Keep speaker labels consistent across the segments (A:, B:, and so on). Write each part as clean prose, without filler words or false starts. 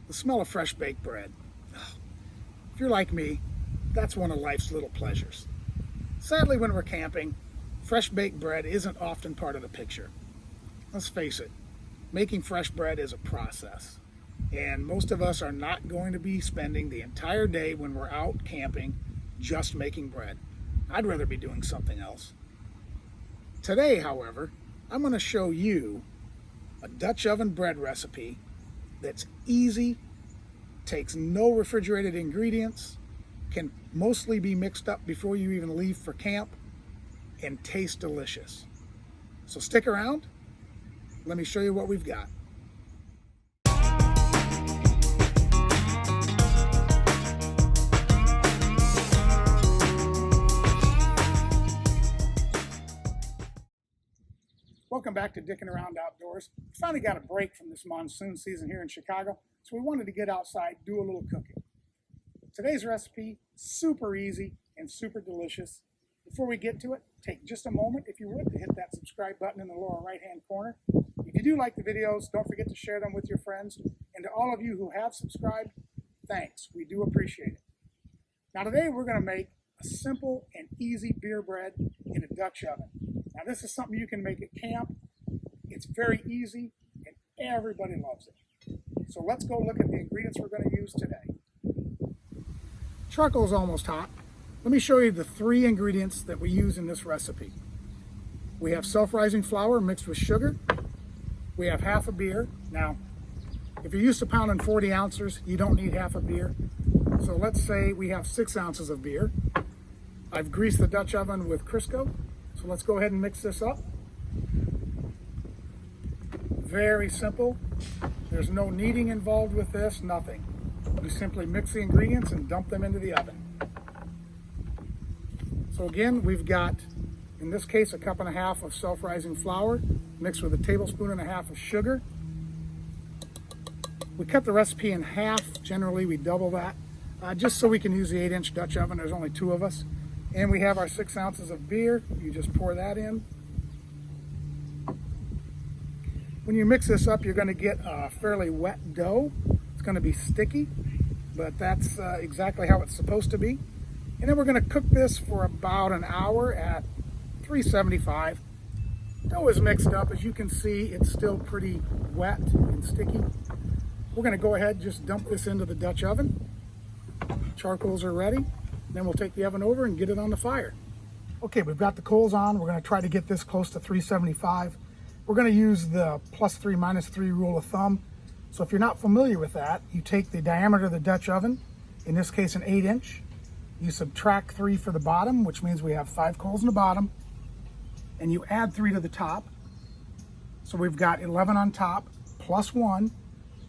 A: The smell of fresh baked bread. If you're like me, that's one of life's little pleasures. Sadly, when we're camping, fresh baked bread isn't often part of the picture. Let's face it, making fresh bread is a process. And most of us are not going to be spending the entire day when we're out camping just making bread. I'd rather be doing something else. Today, however, I'm going to show you a Dutch oven bread recipe that's easy, takes no refrigerated ingredients, can mostly be mixed up before you even leave for camp, and tastes delicious. So stick around, let me show you what we've got. Welcome back to Dicking Around Outdoors. We finally got a break from this monsoon season here in Chicago, so we wanted to get outside, do a little cooking. Today's recipe, super easy and super delicious. Before we get to it, take just a moment, if you would, to hit that subscribe button in the lower right-hand corner. If you do like the videos, don't forget to share them with your friends. And to all of you who have subscribed, thanks. We do appreciate it. Now today we're going to make a simple and easy beer bread in a Dutch oven. Now this is something you can make at camp. It's very easy and everybody loves it. So let's go look at the ingredients we're going to use today. Charcoal is almost hot. Let me show you the 3 ingredients that we use in this recipe. We have self-rising flour mixed with sugar. We have half a beer. Now, if you're used to pounding 40 ounces, you don't need half a beer. So let's say we have 6 ounces of beer. I've greased the Dutch oven with Crisco. So let's go ahead and mix this up. Very simple. There's no kneading involved with this, nothing. You simply mix the ingredients and dump them into the oven. So again, we've got, in this case, 1.5 cups of self-rising flour mixed with 1.5 tablespoons of sugar. We cut the recipe in half. Generally, we double that, just so we can use the 8-inch Dutch oven. There's only 2 of us. And we have our 6 ounces of beer. You just pour that in. When you mix this up, you're going to get a fairly wet dough. It's going to be sticky, but that's exactly how it's supposed to be. And then we're going to cook this for about an hour at 375. Dough is mixed up. As you can see, it's still pretty wet and sticky. We're going to go ahead and just dump this into the Dutch oven. Charcoals are ready. Then we'll take the oven over and get it on the fire. Okay, we've got the coals on. We're going to try to get this close to 375. We're going to use the +3 -3 rule of thumb. So if you're not familiar with that, you take the diameter of the Dutch oven, in this case an 8-inch. You subtract 3 for the bottom, which means we have 5 coals in the bottom, and you add 3 to the top. So we've got 11 on top, plus 1,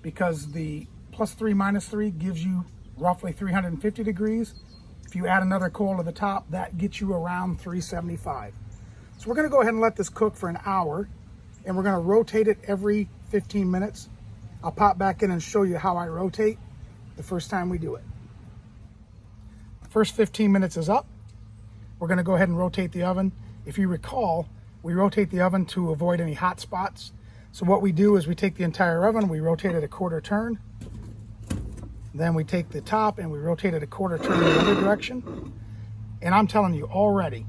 A: because the +3 -3 gives you roughly 350 degrees. If you add another coal to the top, that gets you around 375. So we're going to go ahead and let this cook for an hour, and we're going to rotate it every 15 minutes. I'll pop back in and show you how I rotate the first time we do it. The first 15 minutes is up. We're going to go ahead and rotate the oven. If you recall, we rotate the oven to avoid any hot spots. So what we do is we take the entire oven, we rotate it a quarter turn. Then we take the top and we rotate it a quarter turn in the other direction. And I'm telling you already,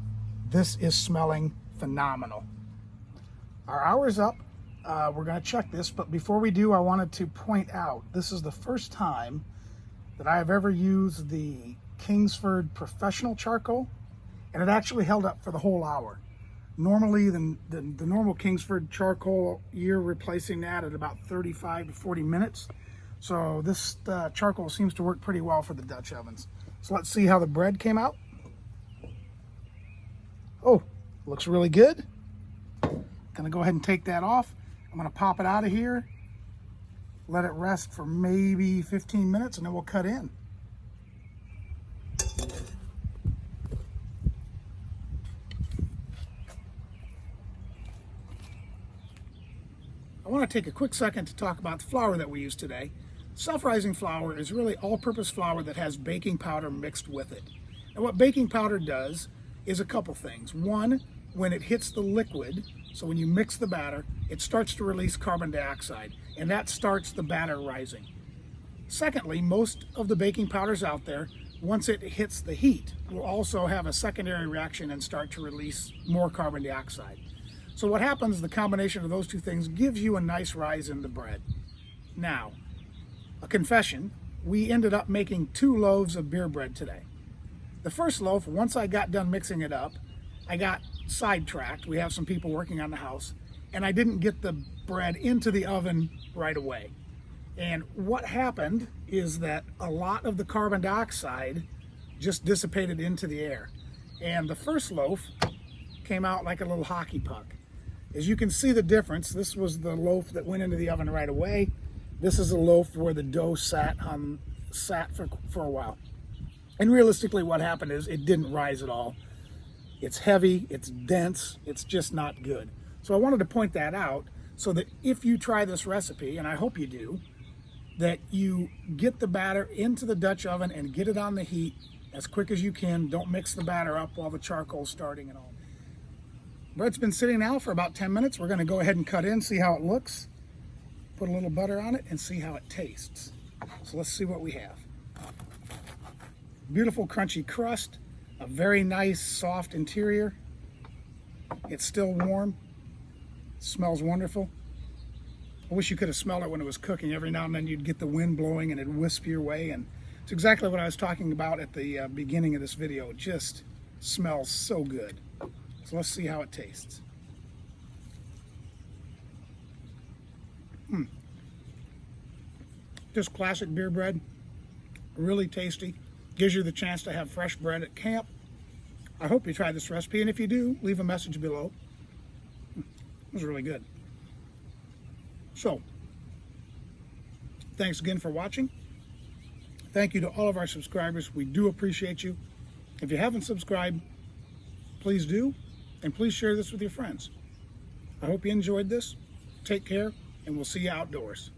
A: this is smelling phenomenal. Our hour's up. We're going to check this, but before we do, I wanted to point out, this is the first time that I have ever used the Kingsford Professional Charcoal, and it actually held up for the whole hour. Normally, the normal Kingsford Charcoal, you're replacing that at about 35 to 40 minutes. So this charcoal seems to work pretty well for the Dutch ovens. So let's see how the bread came out. Oh, looks really good. Gonna go ahead and take that off. I'm gonna pop it out of here, let it rest for maybe 15 minutes, and then we'll cut in. I want to take a quick second to talk about the flour that we use today. Self-rising flour is really all-purpose flour that has baking powder mixed with it. And what baking powder does is a couple things. One, when it hits the liquid, so when you mix the batter, it starts to release carbon dioxide, and that starts the batter rising. Secondly, most of the baking powders out there, once it hits the heat, will also have a secondary reaction and start to release more carbon dioxide. So what happens, the combination of those two things gives you a nice rise in the bread. Now, a confession, we ended up making 2 loaves of beer bread today. The first loaf, once I got done mixing it up, I got sidetracked. We have some people working on the house, and I didn't get the bread into the oven right away. And what happened is that a lot of the carbon dioxide just dissipated into the air. And the first loaf came out like a little hockey puck. As you can see the difference, this was the loaf that went into the oven right away. This is a loaf where the dough sat for a while. And realistically what happened is it didn't rise at all. It's heavy, it's dense, it's just not good. So I wanted to point that out so that if you try this recipe, and I hope you do, that you get the batter into the Dutch oven and get it on the heat as quick as you can. Don't mix the batter up while the charcoal's starting and all. Bread's been sitting now for about 10 minutes. We're going to go ahead and cut in, see how it looks, put a little butter on it, and see how it tastes. So let's see what we have. Beautiful crunchy crust, a very nice soft interior. It's still warm. It smells wonderful. I wish you could have smelled it when it was cooking. Every now and then you'd get the wind blowing and it'd wisp your way, and it's exactly what I was talking about at the beginning of this video. It just smells so good. So let's see how it tastes. Just classic beer bread, really tasty. Gives you the chance to have fresh bread at camp. I hope you try this recipe, and if you do, leave a message below. It was really good. So, thanks again for watching. Thank you to all of our subscribers. We do appreciate you. If you haven't subscribed, please do, and please share this with your friends. I hope you enjoyed this. Take care, and we'll see you outdoors.